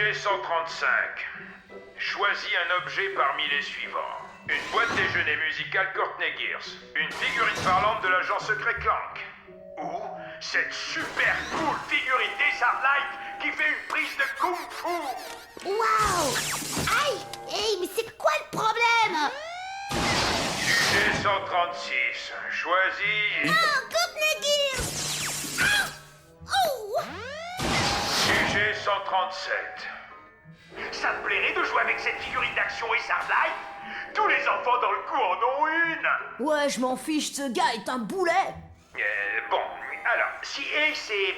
Sujet 135. Choisis un objet parmi les suivants. Une boîte déjeuner musicale Courtney Gears, une figurine parlante de l'agent secret Clank, ou cette super cool figurine Desarlight qui fait une prise de kung-fu. Waouh! Aïe! Hey, mais c'est quoi le problème? Sujet 136. Choisis... Ah, Courtney Gears! Ah! Oh! Sujet 137. Ça te plairait de jouer avec cette figurine d'action et Starlight? Tous les enfants dans le coup en ont une. Ouais, je m'en fiche, ce gars est un boulet. Bon, alors, si Ace est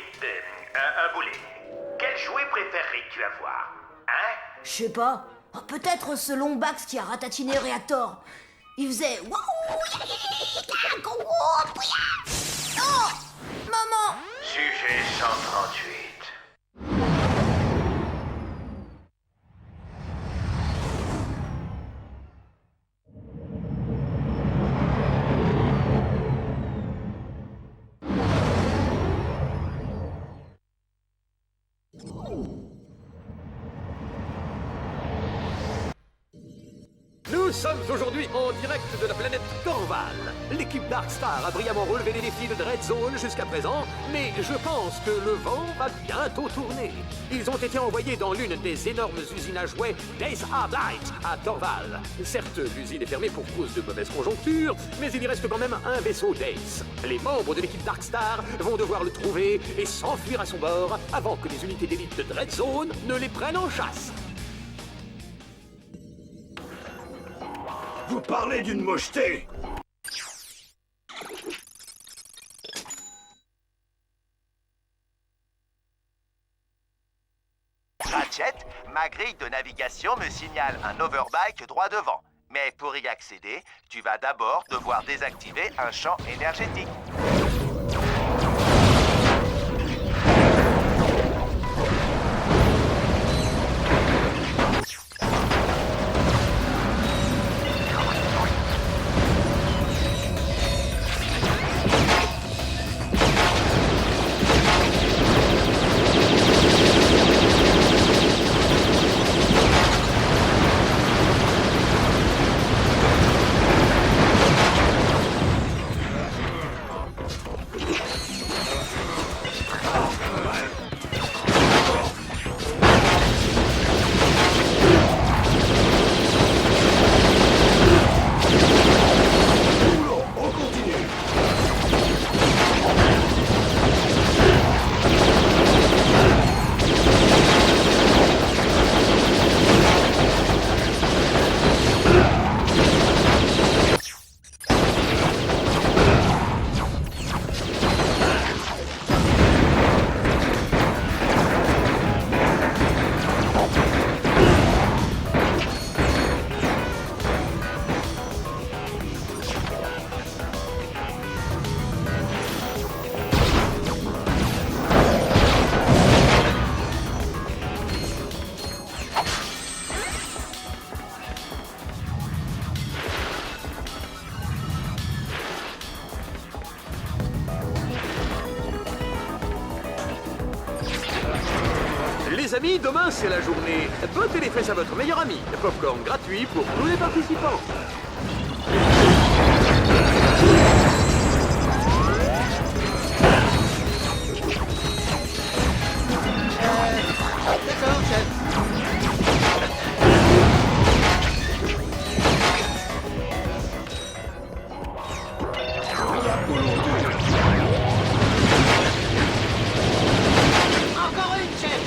un boulet, quel jouet préférerais-tu avoir? Hein? Je sais pas. Oh, peut-être ce Lombax qui a ratatiné Reactor. Il faisait... Oh! Maman! Sujet 138. Nous sommes aujourd'hui en direct de la planète Torval. L'équipe Darkstar a brillamment relevé les défis de Dread Zone jusqu'à présent, mais je pense que le vent va bientôt tourner. Ils ont été envoyés dans l'une des énormes usines à jouets Days Hard Light à Torval. Certes, l'usine est fermée pour cause de mauvaise conjoncture, mais il y reste quand même un vaisseau Days. Les membres de l'équipe Darkstar vont devoir le trouver et s'enfuir à son bord avant que les unités d'élite de Dread Zone ne les prennent en chasse. Vous parlez d'une mocheté! Ratchet, ma grille de navigation me signale un overbike droit devant. Mais pour y accéder, tu vas d'abord devoir désactiver un champ énergétique. Les amis, demain c'est la journée. Votez les fesses à votre meilleur ami. Popcorn gratuit pour tous les participants. D'accord, chef. Encore une, chef.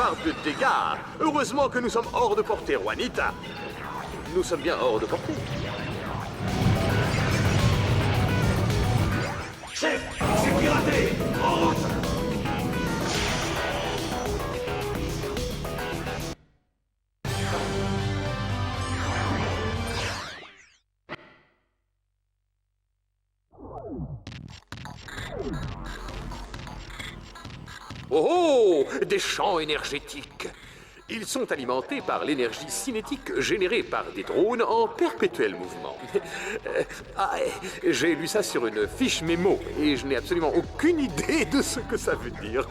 faire de dégâts. Heureusement que nous sommes hors de portée, Juanita. Nous sommes bien hors de portée. Chef, c'est piraté! En route! Oh, des champs énergétiques. Ils sont alimentés par l'énergie cinétique générée par des drones en perpétuel mouvement. J'ai lu ça sur une fiche mémo et je n'ai absolument aucune idée de ce que ça veut dire.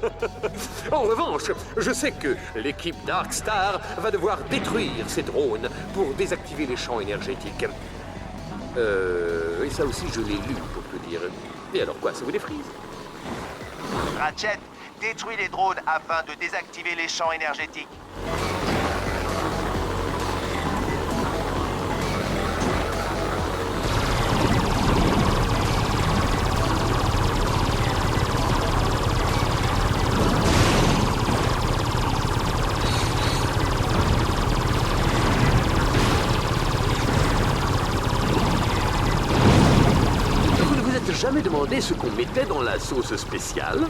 En revanche, je sais que l'équipe Dark Star va devoir détruire ces drones pour désactiver les champs énergétiques. Et ça aussi je l'ai lu pour te dire. Et alors quoi, ça vous défrise? Ratchet, détruis les drones afin de désactiver les champs énergétiques. Vous ne vous êtes jamais demandé ce qu'on mettait dans la sauce spéciale?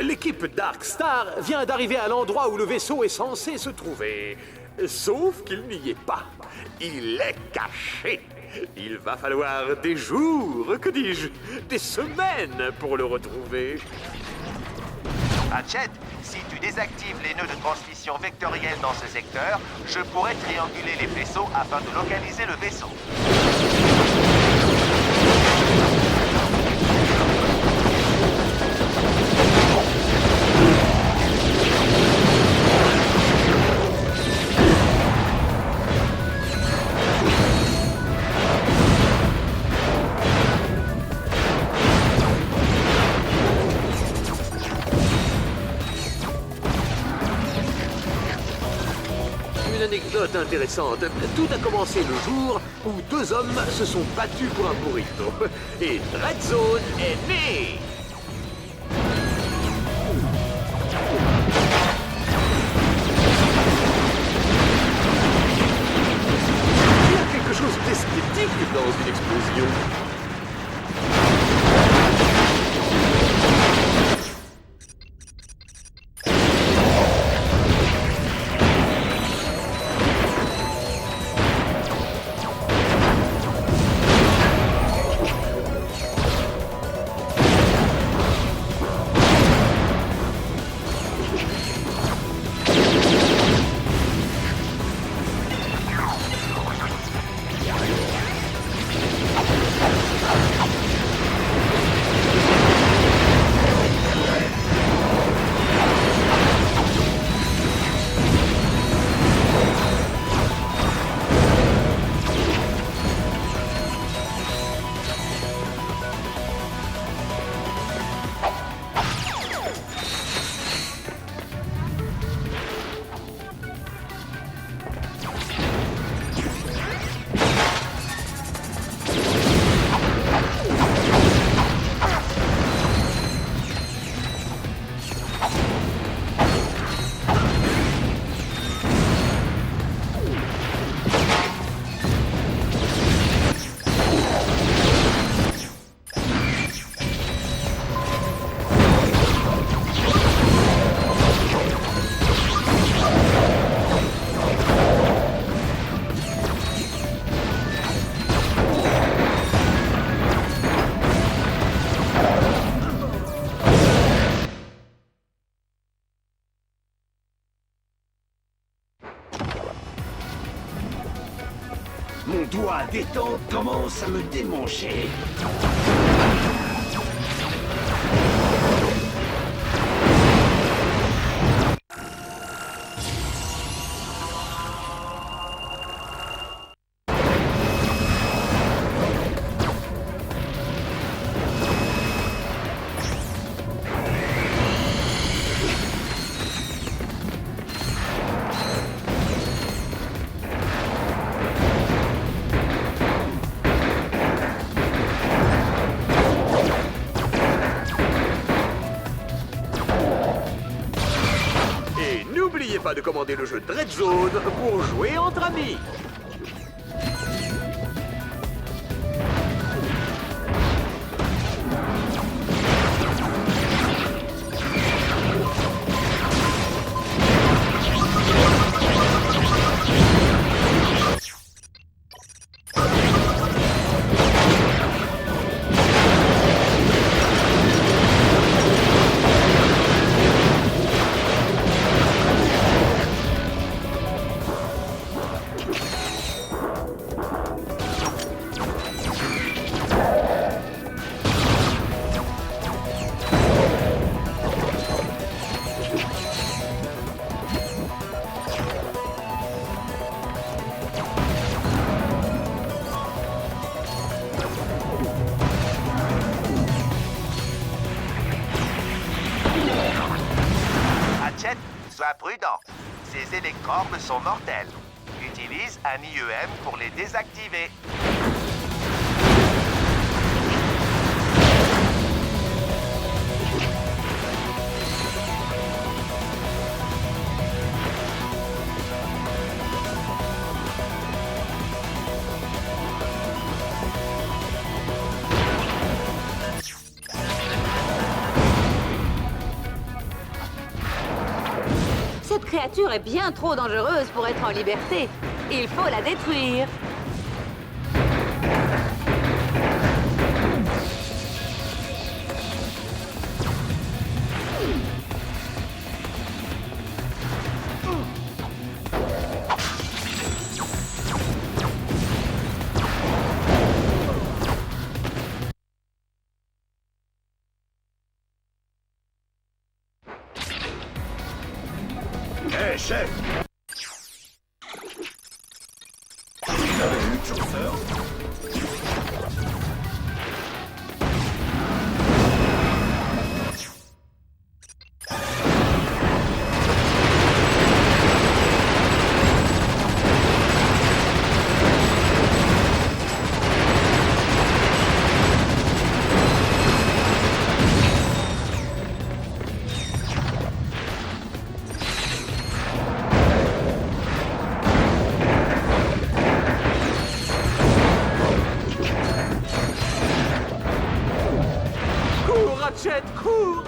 L'équipe Dark Star vient d'arriver à l'endroit où le vaisseau est censé se trouver. Sauf qu'il n'y est pas. Il est caché. Il va falloir des jours, que dis-je, des semaines pour le retrouver. Ratchet, si tu désactives les nœuds de transmission vectoriels dans ce secteur, je pourrai trianguler les vaisseaux afin de localiser le vaisseau. Une anecdote intéressante. Tout a commencé le jour où deux hommes se sont battus pour un burrito. Et Red Zone est né. Il y a quelque chose d'esthétique dans une explosion. toi, détente commence à me démanger. Et n'oubliez pas de commander le jeu Dread Zone pour jouer entre amis. Ratchet, sois prudent. Ces électrorbes sont mortels. Utilise un IEM pour les désactiver. Cette créature est bien trop dangereuse pour être en liberté. Il faut la détruire. Hé, chef! Vous avez eu de chauffeur? Cours, Ratchet, cours!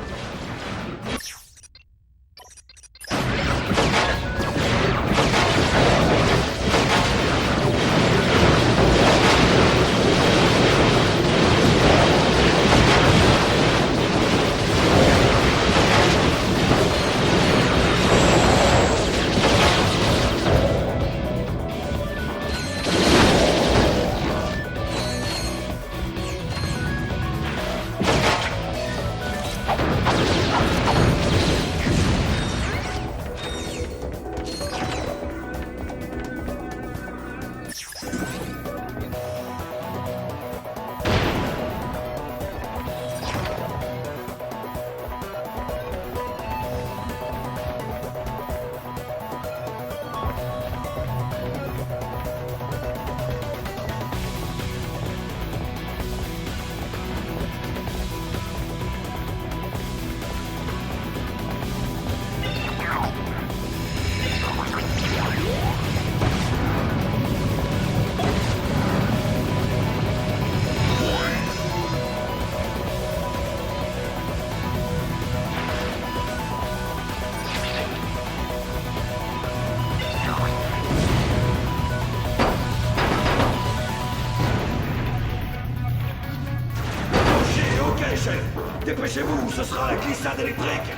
Ok, chef! Dépêchez-vous, ce sera la glissade électrique!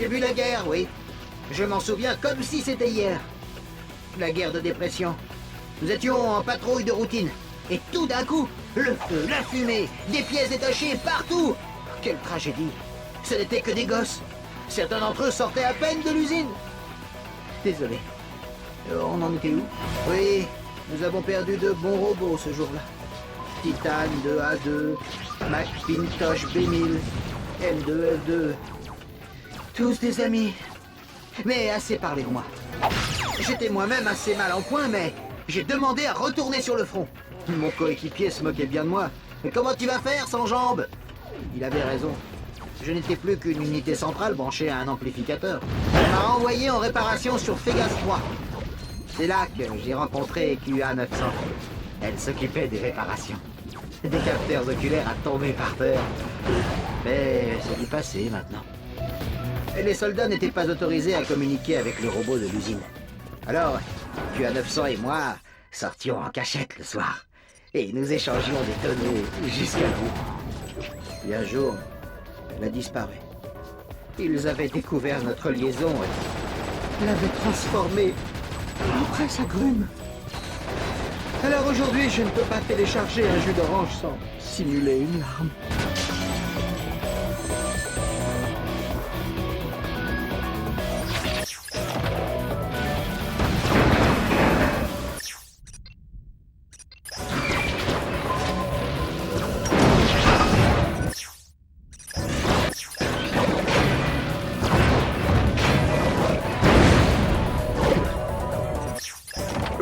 J'ai vu la guerre, oui. Je m'en souviens comme si c'était hier. La guerre de dépression. Nous étions en patrouille de routine. Et tout d'un coup, le feu, la fumée, des pièces détachées partout. Quelle tragédie. Ce n'était que des gosses. Certains d'entre eux sortaient à peine de l'usine. Désolé. On en était où? Oui, nous avons perdu de bons robots ce jour-là. Titan 2A2, Macintosh B1000, M2, F2. Tous des amis. Mais assez parlé de moi. J'étais moi-même assez mal en point, mais j'ai demandé à retourner sur le front. Mon coéquipier se moquait bien de moi. Mais comment tu vas faire sans jambes? Il avait raison. Je n'étais plus qu'une unité centrale branchée à un amplificateur. On m'a envoyé en réparation sur Phégas 3. C'est là que j'ai rencontré QA 900. Elle s'occupait des réparations. Des capteurs oculaires à tomber par terre. Mais c'est du passé maintenant. Et les soldats n'étaient pas autorisés à communiquer avec les robots de l'usine. Alors, QA 900 et moi sortions en cachette le soir. Et nous échangions des tonneaux jusqu'à bout. Et un jour, elle a disparu. Ils avaient découvert notre liaison et l'avaient transformée en prince agrume. Alors aujourd'hui, je ne peux pas télécharger un jus d'orange sans simuler une larme.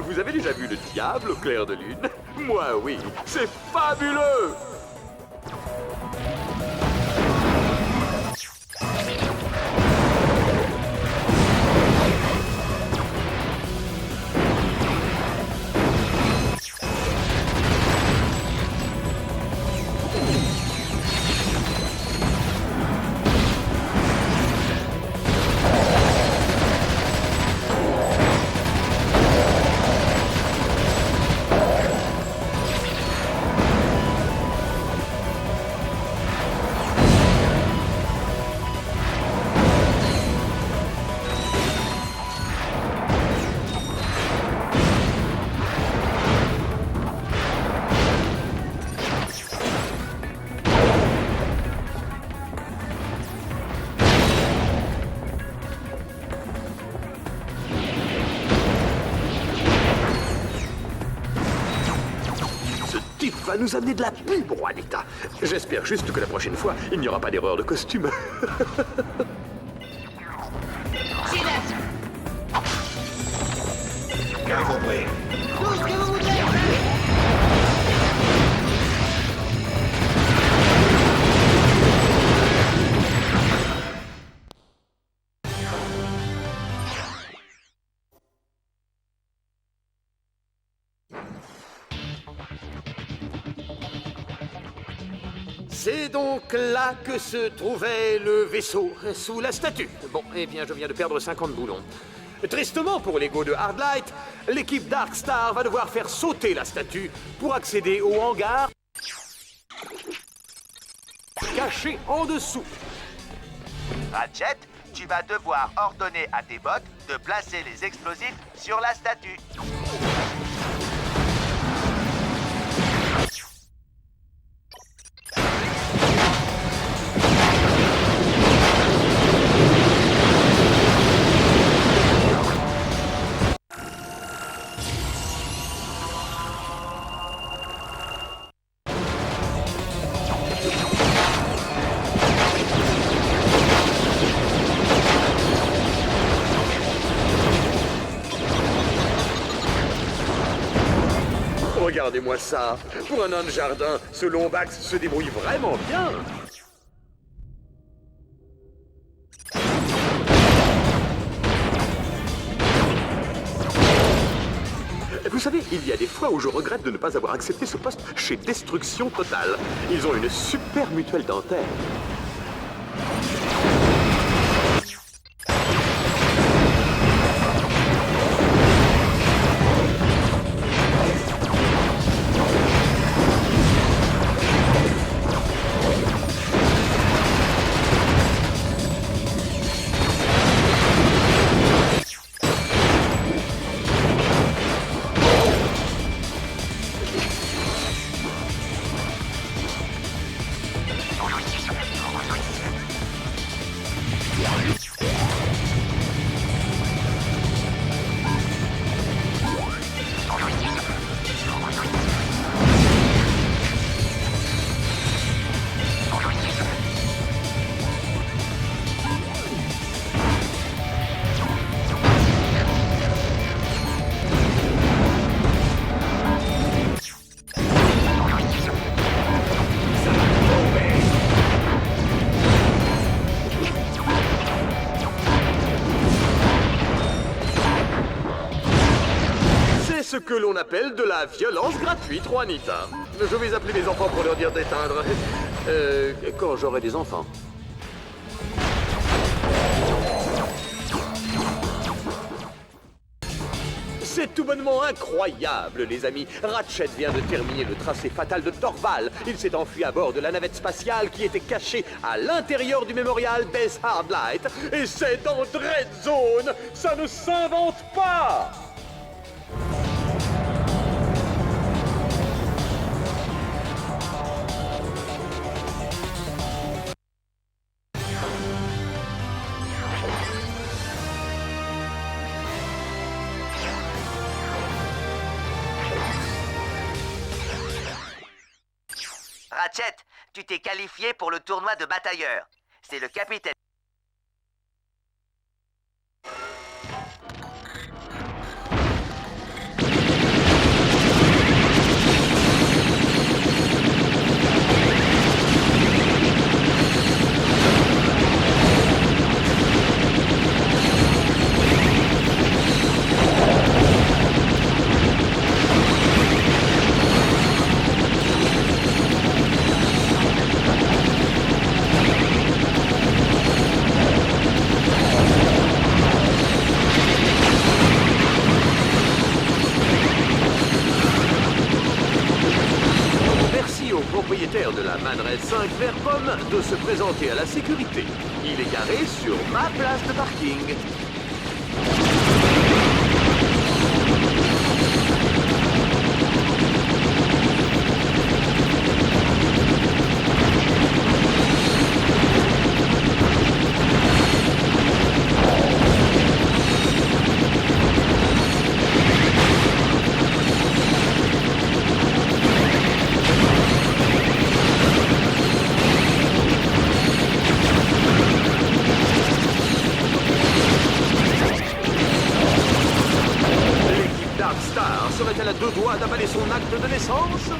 Vous avez déjà vu le diable au clair de lune? Moi, oui. C'est fabuleux! Va nous amener de la pub, Juanita. J'espère juste que la prochaine fois, il n'y aura pas d'erreur de costume. Qu'avez compris? Tout ce que vous voudrez. C'est donc là que se trouvait le vaisseau, sous la statue. Bon, eh bien, je viens de perdre 50 boulons. Tristement pour l'ego de Hardlight, l'équipe Dark Star va devoir faire sauter la statue pour accéder au hangar caché en dessous. Ratchet, tu vas devoir ordonner à tes bots de placer les explosifs sur la statue. Regardez-moi ça. Pour un nain de jardin, ce Lombax se débrouille vraiment bien. Vous savez, il y a des fois où je regrette de ne pas avoir accepté ce poste chez Destruction Totale. Ils ont une super mutuelle dentaire. ce que l'on appelle de la violence gratuite, Juanita. Je vais appeler mes enfants pour leur dire d'éteindre. Quand j'aurai des enfants. C'est tout bonnement incroyable, les amis. Ratchet vient de terminer le tracé fatal de Dorval. Il s'est enfui à bord de la navette spatiale qui était cachée à l'intérieur du mémorial Base Hardlight. Et c'est dans Dread Zone. Ça ne s'invente pas. Ratchet, tu t'es qualifié pour le tournoi de batailleur. C'est le capitaine. Merci au propriétaire de la Manred 5 vert pomme de se présenter à la sécurité. Il est garé sur ma place de parking. L'équipe Dark Star serait-elle à deux doigts d'avaler son acte de naissance?